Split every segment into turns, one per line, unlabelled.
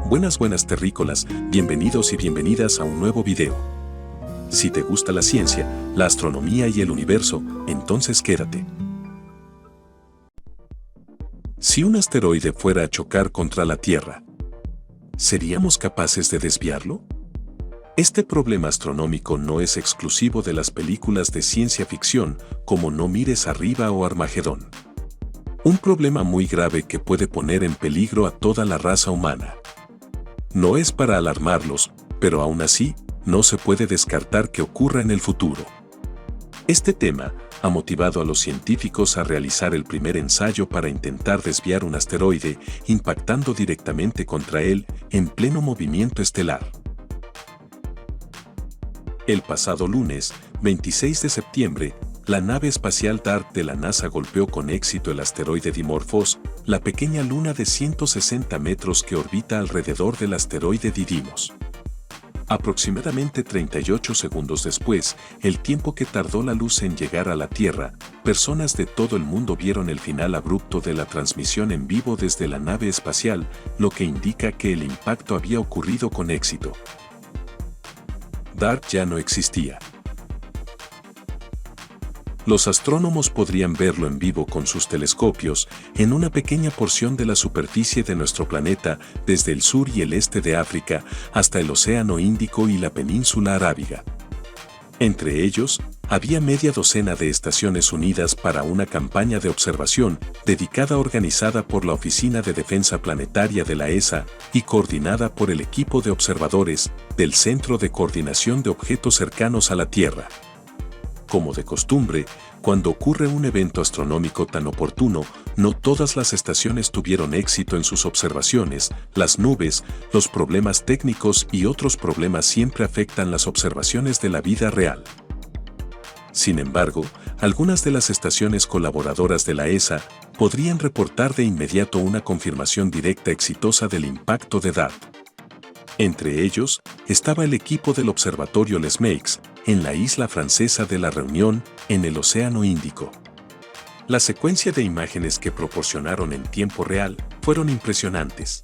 Buenas terrícolas, bienvenidos y bienvenidas a un nuevo video. Si te gusta la ciencia, la astronomía y el universo, entonces quédate. Si un asteroide fuera a chocar contra la Tierra, ¿seríamos capaces de desviarlo? Este problema astronómico no es exclusivo de las películas de ciencia ficción como No mires arriba o Armagedón. Un problema muy grave que puede poner en peligro a toda la raza humana. No es para alarmarlos, pero aún así, no se puede descartar que ocurra en el futuro. Este tema ha motivado a los científicos a realizar el primer ensayo para intentar desviar un asteroide, impactando directamente contra él en pleno movimiento estelar. El pasado lunes, 26 de septiembre, la nave espacial DART de la NASA golpeó con éxito el asteroide Dimorphos, la pequeña luna de 160 metros que orbita alrededor del asteroide Didymos. Aproximadamente 38 segundos después, el tiempo que tardó la luz en llegar a la Tierra, personas de todo el mundo vieron el final abrupto de la transmisión en vivo desde la nave espacial, lo que indica que el impacto había ocurrido con éxito. DART ya no existía. Los astrónomos podrían verlo en vivo con sus telescopios en una pequeña porción de la superficie de nuestro planeta, desde el sur y el este de África hasta el Océano Índico y la península arábiga. Entre ellos, había media docena de estaciones unidas para una campaña de observación dedicada organizada por la Oficina de Defensa Planetaria de la ESA y coordinada por el equipo de observadores del Centro de Coordinación de Objetos Cercanos a la Tierra. Como de costumbre, cuando ocurre un evento astronómico tan oportuno, no todas las estaciones tuvieron éxito en sus observaciones. Las nubes, los problemas técnicos y otros problemas siempre afectan las observaciones de la vida real. Sin embargo, algunas de las estaciones colaboradoras de la ESA podrían reportar de inmediato una confirmación directa exitosa del impacto de DART. Entre ellos, estaba el equipo del observatorio Les Meix, en la isla francesa de La Reunión, en el Océano Índico. La secuencia de imágenes que proporcionaron en tiempo real fueron impresionantes.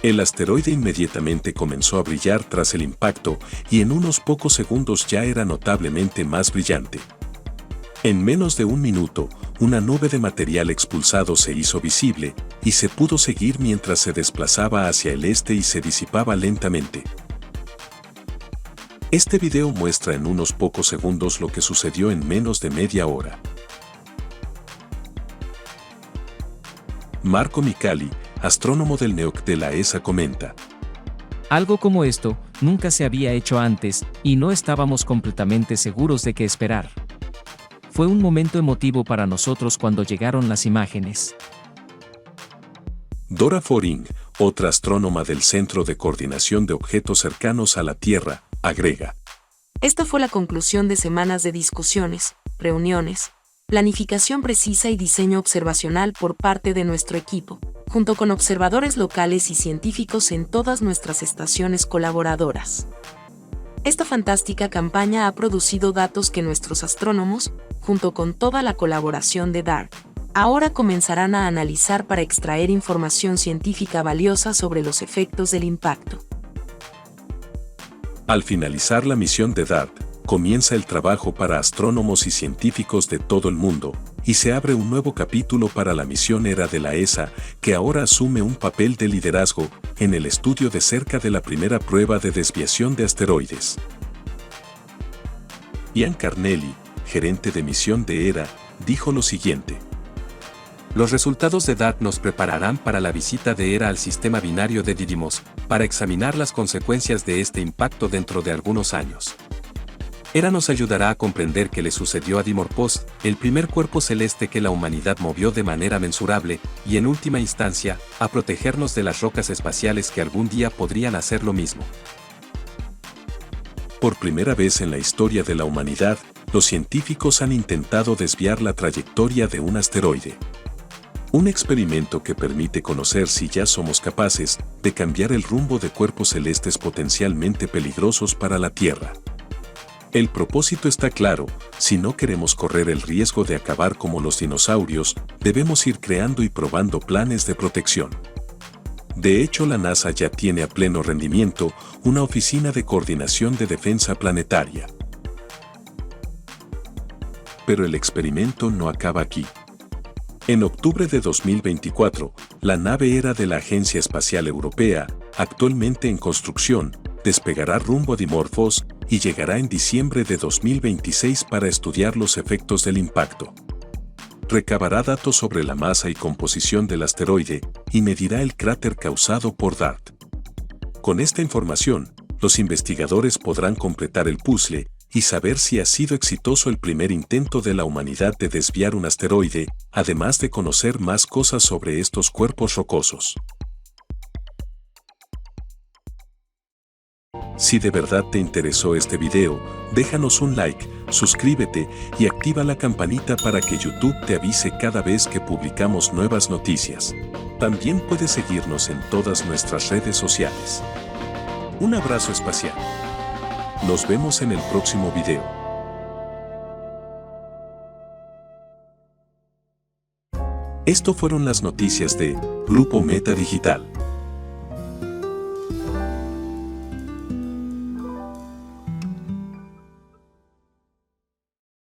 El asteroide inmediatamente comenzó a brillar tras el impacto y en unos pocos segundos ya era notablemente más brillante. En menos de un minuto, una nube de material expulsado se hizo visible y se pudo seguir mientras se desplazaba hacia el este y se disipaba lentamente. Este video muestra en unos pocos segundos lo que sucedió en menos de media hora. Marco Micali, astrónomo del NEOC de la ESA, comenta:
Algo como esto nunca se había hecho antes y no estábamos completamente seguros de qué esperar. Fue un momento emotivo para nosotros cuando llegaron las imágenes.
Dora Foring, otra astrónoma del Centro de Coordinación de Objetos Cercanos a la Tierra, agrega:
Esta fue la conclusión de semanas de discusiones, reuniones, planificación precisa y diseño observacional por parte de nuestro equipo, junto con observadores locales y científicos en todas nuestras estaciones colaboradoras. Esta fantástica campaña ha producido datos que nuestros astrónomos, junto con toda la colaboración de DART, ahora comenzarán a analizar para extraer información científica valiosa sobre los efectos del impacto.
Al finalizar la misión de DART, comienza el trabajo para astrónomos y científicos de todo el mundo, y se abre un nuevo capítulo para la misión ERA de la ESA, que ahora asume un papel de liderazgo en el estudio de cerca de la primera prueba de desviación de asteroides. Ian Carnelli, gerente de misión de ERA, dijo lo siguiente:
Los resultados de DART nos prepararán para la visita de ERA al sistema binario de Didymos, para examinar las consecuencias de este impacto dentro de algunos años. ERA nos ayudará a comprender qué le sucedió a Dimorphos, el primer cuerpo celeste que la humanidad movió de manera mensurable, y en última instancia, a protegernos de las rocas espaciales que algún día podrían hacer lo mismo.
Por primera vez en la historia de la humanidad, los científicos han intentado desviar la trayectoria de un asteroide. Un experimento que permite conocer si ya somos capaces de cambiar el rumbo de cuerpos celestes potencialmente peligrosos para la Tierra. El propósito está claro: si no queremos correr el riesgo de acabar como los dinosaurios, debemos ir creando y probando planes de protección. De hecho, la NASA ya tiene a pleno rendimiento una oficina de coordinación de defensa planetaria. Pero el experimento no acaba aquí. En octubre de 2024, la nave Hera de la Agencia Espacial Europea, actualmente en construcción, despegará rumbo a Dimorphos y llegará en diciembre de 2026 para estudiar los efectos del impacto. Recabará datos sobre la masa y composición del asteroide y medirá el cráter causado por DART. Con esta información, los investigadores podrán completar el puzzle y saber si ha sido exitoso el primer intento de la humanidad de desviar un asteroide, además de conocer más cosas sobre estos cuerpos rocosos. Si de verdad te interesó este video, déjanos un like, suscríbete y activa la campanita para que YouTube te avise cada vez que publicamos nuevas noticias. También puedes seguirnos en todas nuestras redes sociales. Un abrazo espacial. Nos vemos en el próximo video. Esto fueron las noticias de Grupo Meta Digital.